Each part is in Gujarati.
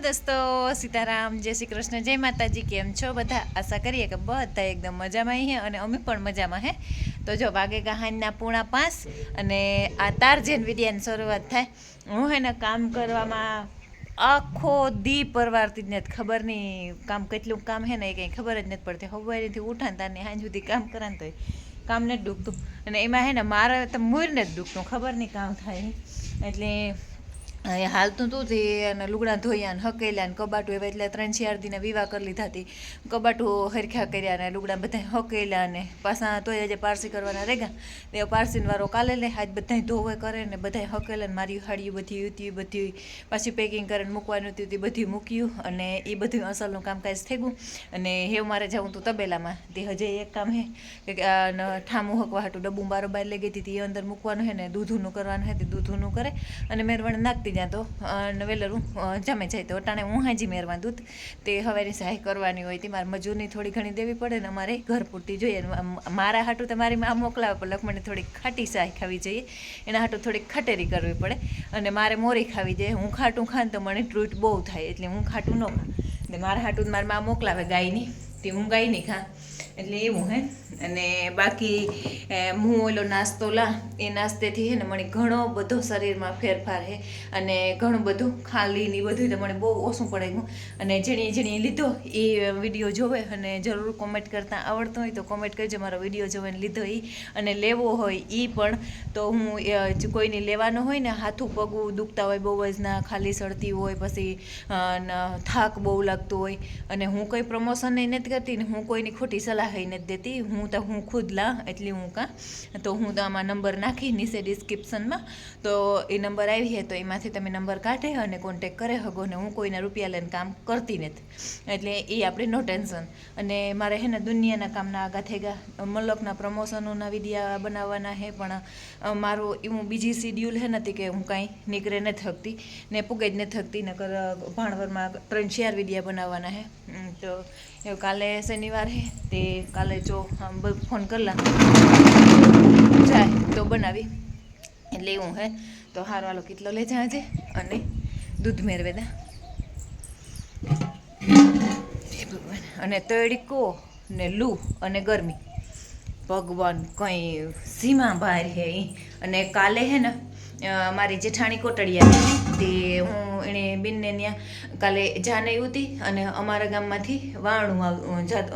દોસ્તો, સીતારામ, જય શ્રી કૃષ્ણ, જય માતાજી. કેમ છો બધા? આશા કરીએ કે બધા એકદમ મજામાં હે અને અમે પણ મજામાં હે. તો જો વાગે કહાનના 4:30 અને આ તારજેન વિડિયાની શરૂઆત થાય. હું હે ને કામ કરવામાં આખો દી પરવારતી જ નથી. ખબર નહીં કામ કેટલું કામ હે ને એ કંઈ ખબર જ નથી પડતી. સવારેથી ઉઠાને તારની સાંજ સુધી કામ કરાને તો કામ નથી ડૂબતું. અને એમાં હે ને મારે તો મૂરને જ દુખતું, ખબર નહીં કામ થાય એટલે હાલતું તું તે અને લુગડા ધોયા ને હકેલ્યા ને કબાટું એવા એટલે 3-4 દીના વિવાહ કરી લીધા હતી. કબાટું હરખ્યા કર્યા ને લુગડા બધા હકેલ્યા ને પાછા તોય હજી પારસી કરવાના રેગા. તે પારસીન વારો કાલે લે આજ બધા ધોવે કરે ને બધા હકેલે ને મારી હાડીઓ બધી હતી બધી પાછી પેકિંગ કરીને મૂકવાનું હતું તે બધી મૂક્યું અને એ બધું અસલનું કામકાજ થઈ ગયું. અને હેવ મારે જવું તું તબેલામાં. તે હજી એક કામ હે કે ઠામું હકવા હાટું ડબ્બું બારોબાર લઈ ગઈ હતી એ અંદર મૂકવાનું હે ને દૂધનું કરવાનું હે તે દૂધનું કરે અને મેરવણ નાખતી ત્યાં તો વેલરું જમે જાય. તો અટાણે હું હાજી મેરવા દૂધ તે હવેની સહાય કરવાની હોય તે મારે મજૂરની થોડી ઘણી દેવી પડે ને અમારે ઘર પૂરતી જોઈએ. મારા હાટું તો મારી માં મોકલાવે પણ લખમણને થોડીક ખાટી સહાય ખાવી જોઈએ, એના હાટું થોડીક ખટેરી કરવી પડે અને મારે મોરી ખાવી જોઈએ. હું ખાટું ખાન તો મને ટ્રૂટ બહુ થાય એટલે હું ખાટું ન ખાં. એટલે મારા હાટું મારી માં મોકલાવે ગાયની તે હું ગાયની ખાં એટલે એવું હે. અને બાકી હું ઓલો નાસ્તો લા એ નાસ્તેથી હે ને મને ઘણો બધો શરીરમાં ફેરફાર હે અને ઘણું બધું ખાલી ને બધું તો મને બહુ ઓછું પડે ગયું. અને જેણી લીધો એ વિડીયો જોવે અને જરૂર કોમેન્ટ કરતાં આવડતું હોય તો કોમેન્ટ કરજો મારો વિડીયો જોવે ને લીધો એ અને લેવો હોય એ પણ. તો હું કોઈને લેવાનો હોય ને હાથું પગું દુખતા હોય બહુ જ ના ખાલી સડતી હોય પછી થાક બહુ લાગતો હોય અને હું કોઈ પ્રમોશન નથી કરતી ને હું કોઈની ખોટી સલાહ નથી દેતી. હું ખુદ લા એટલી હું કાં તો હું તો આમાં નંબર નાખી નીચે ડિસ્ક્રિપ્શનમાં તો એ નંબર આવી છે તો એમાંથી તમે નંબર કાઢે અને કોન્ટેક કરે હગો ને હું કોઈના રૂપિયા લઈને કામ કરતી નથી એટલે એ આપણે નો ટેન્શન. અને મારે હે ને દુનિયાના કામના આગા થઈ ગયા મલકના પ્રમોશનોના વિડીયા બનાવવાના હે પણ મારું એવું બીજી શિડ્યુલ હે નથી કે હું કાંઈ નીકળે નથી થકતી ને પૂગે જ નથી થકતી નકર ભાણવરમાં 3-4 વિડીયા બનાવવાના હે. તો કાલે શનિવાર હે તે કાલે જો ફોન કરલા જાય તો બનાવી એટલે એવું હે. તો હારો હાલો કેટલો લઈ જાજે અને દૂધ મેળવે દા ભગવાન. અને તડકો ને લૂ અને ગરમી ભગવાન કંઈ સીમા બહાર હે. અને કાલે હે ને મારી જેઠાણી કોટડિયા તે હું એણે બેનને ત્યાં કાલે જાન આવી હતી અને અમારા ગામમાંથી વાણું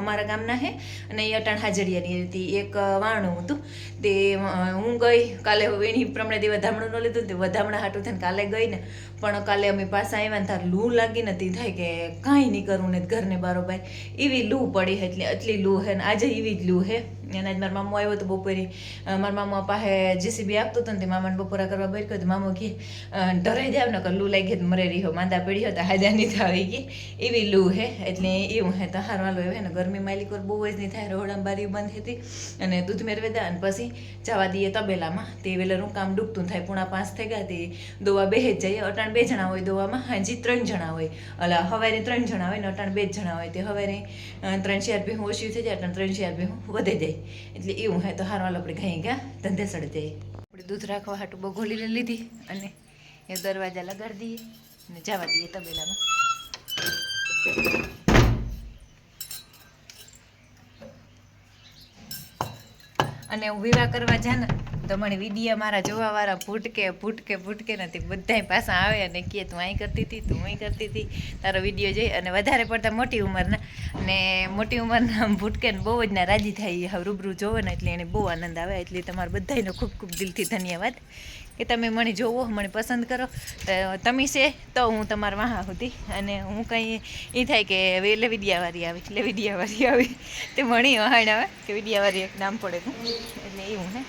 અમારા ગામના હે અને એ અટાણ હાજરિયાની હતી એક વાણું હતું તે હું ગઈ કાલે એની પ્રમાણે તે વધામણું ન લીધું તે વધામણા હાટું થઈને કાલે ગઈ ને પણ કાલે અમે પાછા આવ્યા ને તાર લૂ લાગી નથી થાય કે કાંઈ નહીં કરવું ને ઘરને બારોબાર એવી લૂ પડી એટલે એટલી લૂ હે ને આજે એવી જ લૂ હે. એના જ મારા મામો આવ્યો હતો બપોરે મારા મામા પાસે જેસીબી આપતો હતો ને તે મામાને બપોરા કરવા બેઠ કર્યો મામો કહે ધરાઈ જાવ ને લૂ લાગી મરે રહ્યો માંદા પડી હતા હાજા નહીં આવી ગઈ એવી લૂ હે. એટલે એવું હે તો હાર વાલો એવું હે ને ગરમી માલિકોર બહુ જ નહીં થાય. રોહડામાં બારી બંધ હતી અને દૂધ મેળવે દા અને પછી જવા દઈએ તબેલામાં તે વેલેરું કામ ડૂબતું થાય. 4:30 થઈ ગયા તે દોવા બે જ જઈએ. અટાણ 2 જણા હોય દોવામાં હાજી 3 જણા હોય અલા હવારે 3 જણા હોય ને અટાણ 2 જણા હોય તે હવારે 3-4 ભેહું ઓછી થઈ જાય અટાણ 3-4 ભેહું વધે જાય એટલે એવું હે. તો હાર વાલો આપણે ઘણી ગયા ધંધે સડી જઈએ. આપણે દૂધ રાખવા હાટું બગોલી લીધી અને એ દરવાજા લગાડી દઈએ અને જવા દઈએ તબેલામાં. અને હું વિવાહ કરવા જા ને તો મને વિડીયા મારા જોવાવાળા ભૂટકે નથી બધાય પાછા આવે અને કહે તું અહીં કરતી હતી તું અહીં કરતી હતી તારો વિડીયો જોઈ. અને વધારે પડતા મોટી ઉંમરના ને મોટી ઉંમરના ભૂટકેને બહુ જ ના રાજી થાય હવે રૂબરૂ જોવો ને એટલે એને બહુ આનંદ આવે. એટલે તમારે બધાયનો ખૂબ ખૂબ દિલથી ધન્યવાદ કે તમે મને જોવો મને પસંદ કરો. તમે છે તો હું તમારા વાહા હતી અને હું કંઈ એ થાય કે હવે એટલે વિડીયાવાળી આવી તે મણી વહાણ આવે કે વિડીયાવાળી એક નામ પડે એટલે એવું હે.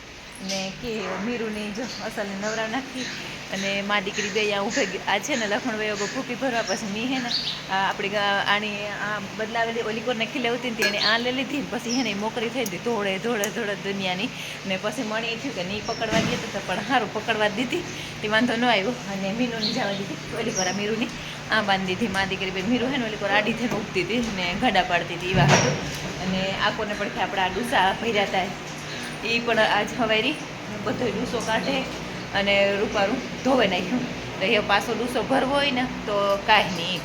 ને કે મીરુની જો અસલને નવરા નાખી અને મા દીકરી બે આ ઉભે આ છે ને લખણ વયો ભૂકી ભરવા પછી મી હે ને આપણી આની આ બદલાવેલી ઓલી કોર નાખી લેવતી ને એને આ લઈ લીધી પછી હે ને મોકરી થઈ હતી ધોળે દુનિયાની. ને પછી મણી થયું કે નહીં પકડવા દે તો પણ સારું પકડવા દીધી તે વાંધો ન આવ્યો અને મીનુની જવા દીધી ઓલી કોર મીરુની આ બાંધી દીધી. મા દીકરી બે મીરુ હે ને ઓલી કોર આડી થઈને ઉગતી હતી ને ઘડા પાડતી હતી એવા હતું. અને આકોને પડખે આપણા ડૂસા ભર્યા હતા એ પણ આજ હવારી બધો ડૂસો કાઢે અને રૂપારું ધોવે નાખ્યું. તો એ પાછો ડૂસો ભરવો હોય ને તો કાંઈ નહીં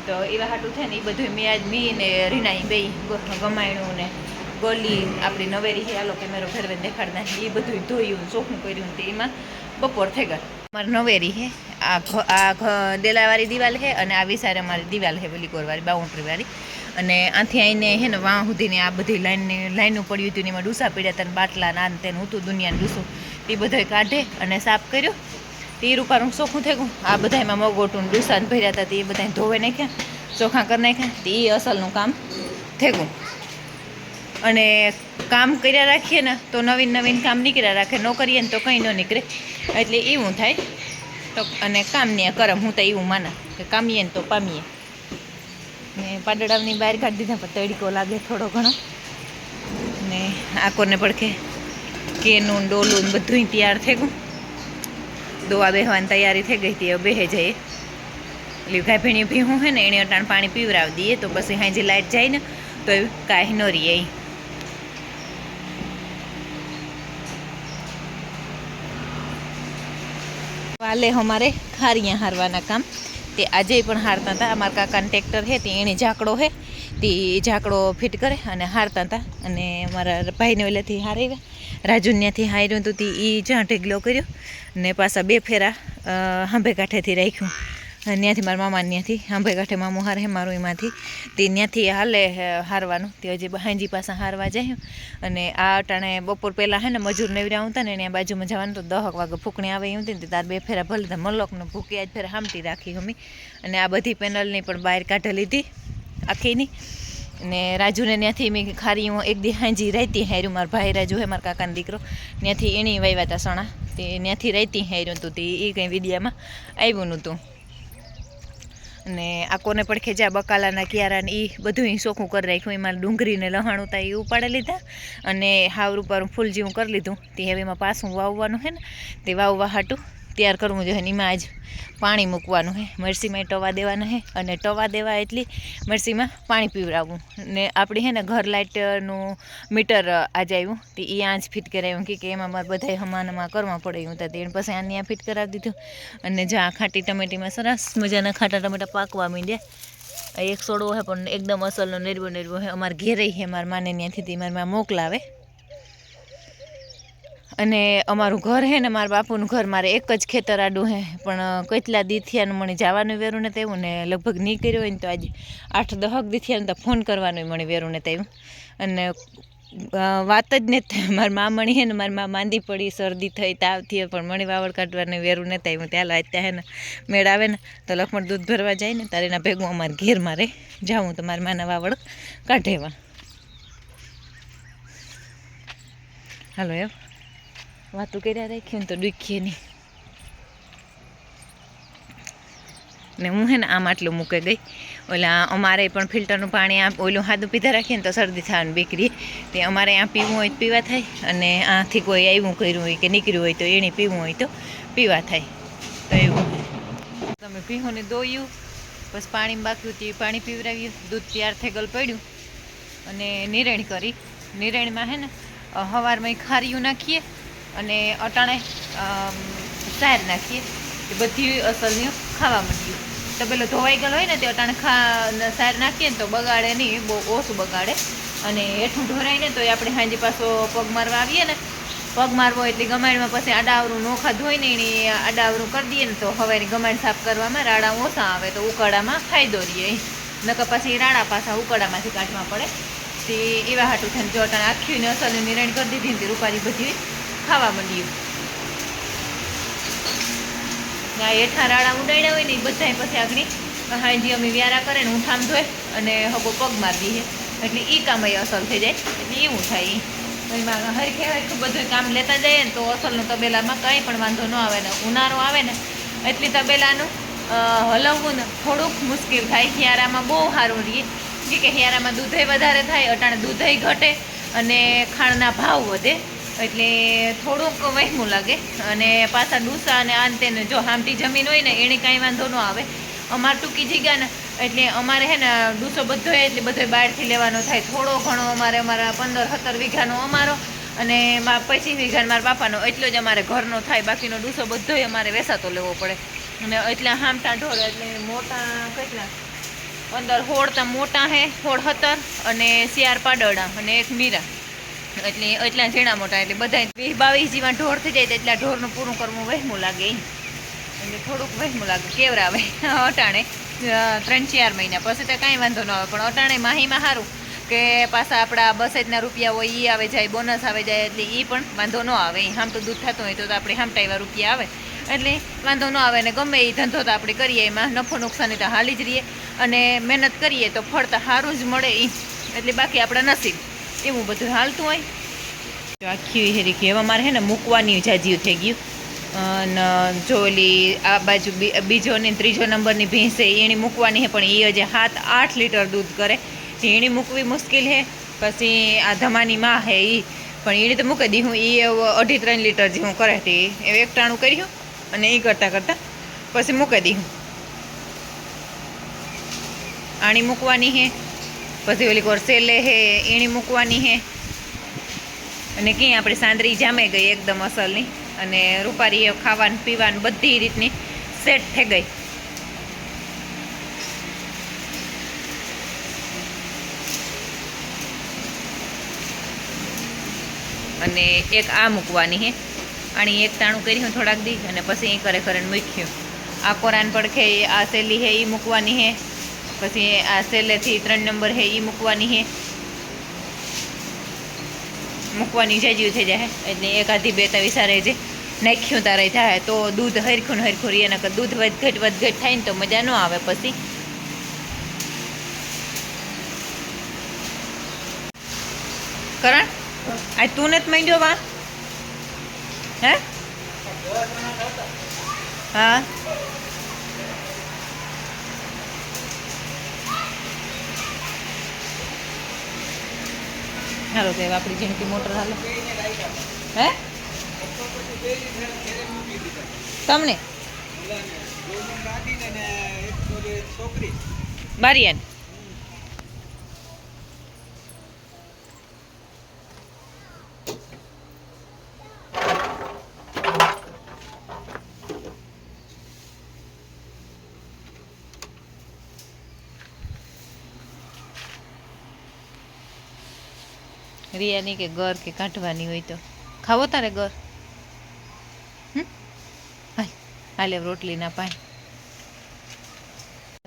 તો એવા હાટું છે ને એ બધું મેં આજ મી ને રીનાઈ બે ગમાયણું ને ગોલી આપણી નવેરી છે આલો કેમેરો ફેરવે દેખાડતા એ બધું ધોયું ચોખ્ખું કર્યું તે એમાં બપોર થઈ ગયા. અમારી નવેરી છે આ ડેલાવાળી દિવાલ છે અને આ વિસારે અમારી દિવાલ છે પેલી કોરવાળી બાઉન્ડ્રીવાળી. અને આથી આવીને છે ને વાં સુધીને આ બધી લાઈનું પડ્યું હતું ને એમાં ડૂસા પીડ્યા હતા બાટલા નાન તેને હતું દુનિયાનું ડૂસું એ બધું કાઢે અને સાફ કર્યું. તે રૂપારું ચોખ્ખું થઈ ગયું. આ બધા એમાં મગોટું ડૂસા ભર્યા હતા તે બધા ધોવે નાખ્યા ચોખ્ખા કરી નાખ્યા. તે એ અસલનું કામ થઈ ગયું. અને કામ કર્યા રાખીએ ને તો નવીન કામ નીકળ્યા રાખે, ન કરીએ ને તો કંઈ ન નીકળે. એટલે એવું થાય તો અને કામને કરમ હું તો એવું માના કે કામીએ ને તો પામીએ. ને પાડડાવની બહાર કાઢી દીધા પણ તડીકો લાગે થોડો ઘણો. ને આકોને પડખે કેનું ડોલું ને બધું તૈયાર થઈ ગયું. દોવા બેહવાની તૈયારી થઈ ગઈ હતી. હવે બેહે જઈએ. એટલે ગાય ભીણી ભીહું છે ને એને અટાણ પાણી પીવરાવી દઈએ તો પછી હાજી લાઇટ જાય ને તો એ કાંઈ ન રહીએ. વાલે અમારે ખારિયા હારવાના કામ તે આજે પણ હારતા હતા. અમારા કાકાને ટ્રેક્ટર છે તે એણે ઝાકડો છે તે ઝાકડો ફિટ કરે અને હારતા હતા. અને મારા ભાઈને ઓલેથી હારાવ્યા રાજુન્યાથી હાર્યું હતું તે એ જ્યાં ઢેગલો કર્યો ને પાછા 2 ફેરા હાંભે કાંઠેથી રાખ્યું. ત્યાંથી મારા મામાને ત્યાંથી હાંભે કાંઠે મામું હારે મારું એમાંથી તે ત્યાંથી હાલે હારવાનું તે હજી હાંજી પાછા હારવા જાય. અને આ અટાણે બપોર પહેલાં છે ને મજૂર નેવરા આવતા ને એને બાજુમાં જવાનું તો 10 વાગે ફૂંકણી આવે એવું હતી ને તાર 2 ફેરા ભલે મલકને ભૂકી આજ ફેરા હામટી રાખી અમે. અને આ બધી પેનલની પણ બહાર કાઢી લીધી આખીની. ને રાજુને ત્યાંથી મેં ખારી હું એક દી હાંજી રહેતી હાર્યું. મારા ભાઈ રાજુ હે મારા કાકાનો દીકરો ત્યાંથી એની વાવ્યા હતા સણા તે ત્યાંથી રહેતી હાર્યું હતું તે એ કંઈ વિડીયામાં આવ્યું નહોતું. અને આ કોને પડખે જ્યાં બકાલાના ક્યારાને એ બધું ચોખ્ખું કરી રાખ્યું. એમાં ડુંગળીને લહાણ ઉતા એ ઉપાડી લીધા અને હાવર ઉપર ફૂલ જેવું કરી લીધું. તે હવે એમાં પાછું વાવવાનું છે ને તે વાવવા હાટું તૈયાર કરવું જોઈએ. ને એમાં આજ પાણી મૂકવાનું છે. મરસીમાં ટવા દેવાના છે અને ટવા દેવા એટલી મરસીમાં પાણી પીવડાવવું. ને આપણી છે ને ઘર લાઇટનું મીટર આજે આવ્યું તે એ આજ ફિટ કરાવ્યું કે એમાં મારે બધાય હમાનમાં કરવા પડે એવું હતા. તેને પછી આને ફિટ કરાવી દીધું. અને જ્યાં ખાટી ટમેટીમાં સરસ મજાના ખાટા ટમેટા પાકવા માંડ્યા. એક સોડવો છે પણ એકદમ અસલનો નેરવો છે. અમારે ઘેરે છે મારા માને ત્યાંથી મારી માં મોકલાવે. અને અમારું ઘર છે ને મારા બાપુનું ઘર મારે એક જ ખેતર આડું છે પણ કેટલા દી થયાનું મને જવાનું વેરું ને તેવું ને લગભગ નહીં કર્યું હોય ને તો આજે 8-10 દી થયા ને તો ફોન કરવાનું મને વેરું ને તેવું. અને વાત જ નથી થાય. મારી મામણી છે ને મારી મા માંદી પડી શરદી થઈ તાવ થયો પણ મને વાવડ કાઢવાને વેરું નથી આવ્યું. ત્યાં અત્યારે હે ને મેળ આવે ને તો લખમણ દૂધ ભરવા જાય ને તારે એના ભેગું અમારે ઘેર મારે જાઉં તો મારી માના વાવડ કાઢેવા. હાલો એમ વાતું કર્યા રાખ્યું ને તો દુખીએ નહીં. ને હું હે ને આમ આટલું મૂકે ગઈ. ઓલા અમારે પણ ફિલ્ટરનું પાણી આ ઓલું સાદું પીધા રાખીએ ને તો શરદી થવાની બીકરી. તે અમારે આ પીવું હોય તો પીવા થાય અને આથી કોઈ આવ્યું કર્યું હોય કે નીકળ્યું હોય તો એને પીવું હોય તો પીવા થાય. તો એવું તમે પીવું ને દોયું બસ પાણી બાકી હતું પાણી પીવડાવ્યું. દૂધ તૈયાર થઈ ગયેલું પડ્યું અને નિરણ કરી. નિરણમાં હે ને સવારમાં ખારીયું નાખીએ અને અટાણે સાર નાખીએ. એ બધી અસલની ખાવા માંડ્યું. તો પેલો ધોવાઈ ગયેલો હોય ને તે અટાણે સાર નાખીએ ને તો બગાડે નહીં, બહુ ઓછું બગાડે. અને હેઠું ઢોરાય ને તો એ આપણે સાંજે પાછો પગ મારવા આવીએ ને પગ મારવો એટલે ગમાણમાં પછી આડાવરું નોખા ધોઈને એની આડાવરું કરી દઈએ ને તો હવે ગમાણ સાફ કરવામાં રાડા ઓછા આવે તો ઉકાળામાં ફાયદો રહીએ. નકર પછી રાડા પાછા ઉકાળામાંથી કાઢવા પડે. તે એવા હાટું થઈને જો અટાણે આખી અસલની નિરણ કરી દીધી ને તે રૂપારી બધી ખાવા માંડ્યું. હેઠા રાડા ઉડાડ્યા હોય ને એ બધા પછી આગળ હાજી અમે વ્યારા કરે ને ઊંઠામ ધોય અને હગો પગ મારી દઈએ એટલે એ કામ અસલ થઈ જાય. એટલે એવું થાય. એમાં હરખે હરખું બધું કામ લેતા જઈએ ને તો અસલનું તબેલામાં કંઈ પણ વાંધો ન આવે ને ઉનાળો આવે ને એટલી તબેલાનું હલવવું ને થોડુંક મુશ્કેલ થાય. હિયારામાં બહુ સારું રહીએ કે હિયારામાં દૂધે વધારે થાય, અટાણે દૂધે ઘટે અને ખાંડના ભાવ વધે એટલે થોડુંક વહેમું લાગે. અને પાછા ડૂસા અને આંતે ને જો હામટી જમીન હોય ને એને કાંઈ વાંધો ન આવે. અમારે ટૂંકી જગ્યા ને એટલે અમારે હે ને ડૂસો બધો એટલે બધો બહારથી લેવાનો થાય. થોડો ઘણો અમારે અમારા 15-17 વીઘાનો અમારો અને 25 વીઘાનો મારા બાપાનો એટલો જ અમારે ઘરનો થાય. બાકીનો ડૂસો બધોય અમારે વેસાતો લેવો પડે. અને એટલા હામટા ઢોર એટલે મોટા કેટલા અંદર 16 મોટા હે, 17 અને 4 પાડડા અને 1 મીરા, એટલે એટલા ઝીણા મોટા, એટલે બધા 20-22 જેવા ઢોર થઈ જાય તો એટલા ઢોરનું પૂરું કરવું વહેમું લાગે, એટલે થોડુંક વહેમું લાગે કેવરાવે અટાણે 3-4 મહિના પછી તો કાંઈ વાંધો ન આવે, પણ અટાણે માહીમાં સારું કે પાછા આપણા 62 રૂપિયા હોય એ આવે જાય, બોનસ આવે જાય, એટલે એ પણ વાંધો ન આવે. હામ તો દૂધ થતું હોય તો આપણે હામટા એવા રૂપિયા આવે એટલે વાંધો ન આવે, ને ગમે એ ધંધો તો આપણે કરીએ એમાં નફો નુકસાની તો હાલી જ રહીએ, અને મહેનત કરીએ તો ફળ તો સારું જ મળે એ, એટલે બાકી આપણા નસીબ એવું બધું હાલતું હોય. આખી હેરી કે હવે મારે હે ને મૂકવાની જાજીયું થઈ ગયું, અને જોલી આ બાજુ બીજો ને 3જો નંબરની ભેંસ છે એની મૂકવાની છે, પણ એ હજી 7-8 લીટર દૂધ કરે, એની મૂકવી મુશ્કેલ છે. પછી આ ધમાની માં હે એ પણ એને તો મૂકી દી, હું એ 2.5-3 લીટર જેવું કરે તે એ એકટાણું કર્યું, અને એ કરતાં પછી મૂકી દી. આણી મૂકવાની છે, પછી ઓલી કોર સેલે હે એની મૂકવાની છે, અને ક્યાંય આપણે સાંદરી જામે ગઈ એકદમ અસલની, અને રૂપારી ખાવાનું પીવાનું બધી રીતની સેટ થઈ ગઈ. અને એક આ મૂકવાની છે, આણી એક ટાણું કર્યું થોડાક દી, અને પછી એ કરે કરીને મૂક્યું. આ કોરાન પડખે આ સેલી છે એ મૂકવાની છે, પછી આ સેલેથી 3 નંબર છે એ મૂકવાની છે, મૂકવાની જાજ્યું થઈ જાય, એટલે 1-2 વિસારે જે નાખ્યું તારે થાય તો દૂધ હરખું રહીએ, ને દૂધ વધઘટ થાય ને તો મજા ન આવે. પછી કરણ આ તું નથી માંડ્યો વા હે? હા હાલો તો આપણી જિંદગી મોટર હાલે હે તમને બારિયાન રિયાની કે ઘર કે કાઢવાની હોય તો ખાવો તારે ઘર હાલે રોટલી ના પાણી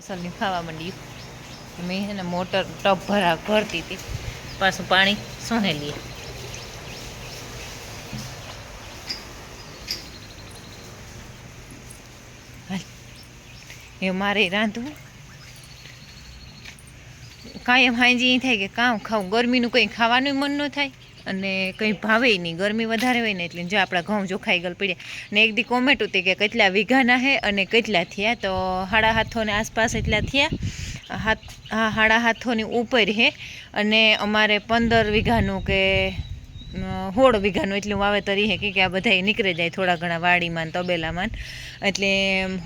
અસલની ખાવા માંડ્યું. મેં હે ને મોટર ટબ ભરતી હતી, પાછું પાણી સોને લઈએ. એ મારે રાંધવું કાંઈ એમ હાંજી થાય કે કામ ખાવું, ગરમીનું કંઈ ખાવાનું મન ન થાય અને કંઈ ભાવે નહીં, ગરમી વધારે હોય ને એટલે જો આપણા ઘઉં જોખાઈ ગયેલ પડ્યા. ને એક દી કોમેન્ટ હતી કે કેટલા વીઘાના હે અને કેટલા થયા, તો 7.5 હાથોની આસપાસ એટલા થયા, 7.5 હાથોની ઉપર હે, અને અમારે 15 વીઘાનું કે 16 વીઘાનું એટલું વાવેતર હે કે આ બધા નીકળી જાય થોડા ઘણા વાડીમાં તબેલામાં, એટલે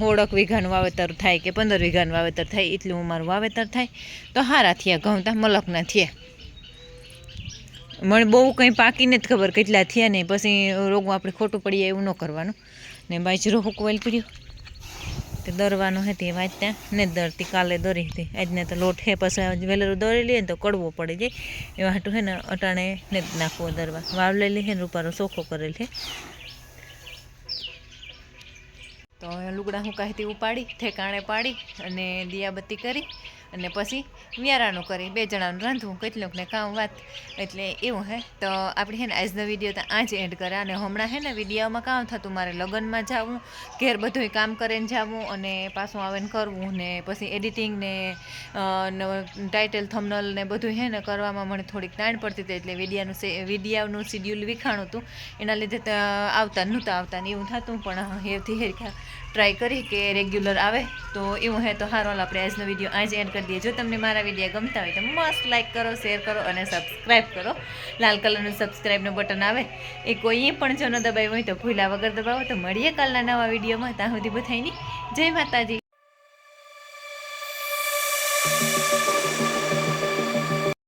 16 વીઘાનું વાવેતર થાય કે 15 વીઘાનું વાવેતર થાય, એટલું અમારું વાવેતર થાય. તો સારા થયા ઘઉં, તા મલકના થયા. મને બહુ કંઈ પાકીને જ ખબર કેટલા થયા નહીં, પછી રોગમાં આપણે ખોટું પડીએ એવું ન કરવાનું. ને બાજરો હુકવેલ પડ્યું તે દરવાનો હે તે વાંચતા ને દરતી કાલે દરી હતી, આજને તો લોટ હે, પછી વેલેરું દોરી લઈએ ને તો કડવો પડે જાય, એવા હાટું હે ને અટાણે ને જ નાખવો દરવા. વાવલેલી હે ને રૂપારો ચોખ્ખો કરેલ છે. તો લુગડા હુકાઈથી ઉપાડી ઠેકાણે પાડી અને દિયાબત્તી કરી અને પછી વ્યારાનું કરી 2 જણાનું રાંધવું, કેટલુંક ને કામ વાત, એટલે એવું હે. તો આપણે હે ને આજનો વિડીયો તો આ જ એન્ડ કરે, અને હમણાં હે ને વિડીયોમાં કામ થતું મારે લગ્નમાં જવું, ઘેર બધું કામ કરીને જવું, અને પાછું આવીને કરવું, ને પછી એડિટિંગ ને ટાઇટલ થંબનેલ ને બધું હે ને કરવામાં મને થોડીક તાણ પડતી હતી, એટલે વિડીયાનું શિડ્યુલ વિખાણું હતું, એના લીધે આવતા નહોતા આવતા ને એવું થતું. પણ હેરથી હેરખા ટ્રાય કરી કે રેગ્યુલર આવે તો એવું હે. તો હારો આપણે આજનો વિડીયો આજે એન્ડ કરી દઈએ. જો તમને મારા વિડીયો ગમતા હોય તો મસ્ત લાઈક કરો, શેર કરો અને સબસ્ક્રાઈબ કરો. લાલ કલરનું સબસ્ક્રાઈબનું બટન આવે એ કોઈ પણ જો ન દબાવ્યું હોય તો ભૂલા વગર દબાવો. તો મળીએ કાલના નવા વિડીયોમાં. ત્યાં સુધી બધાયની જય માતાજી.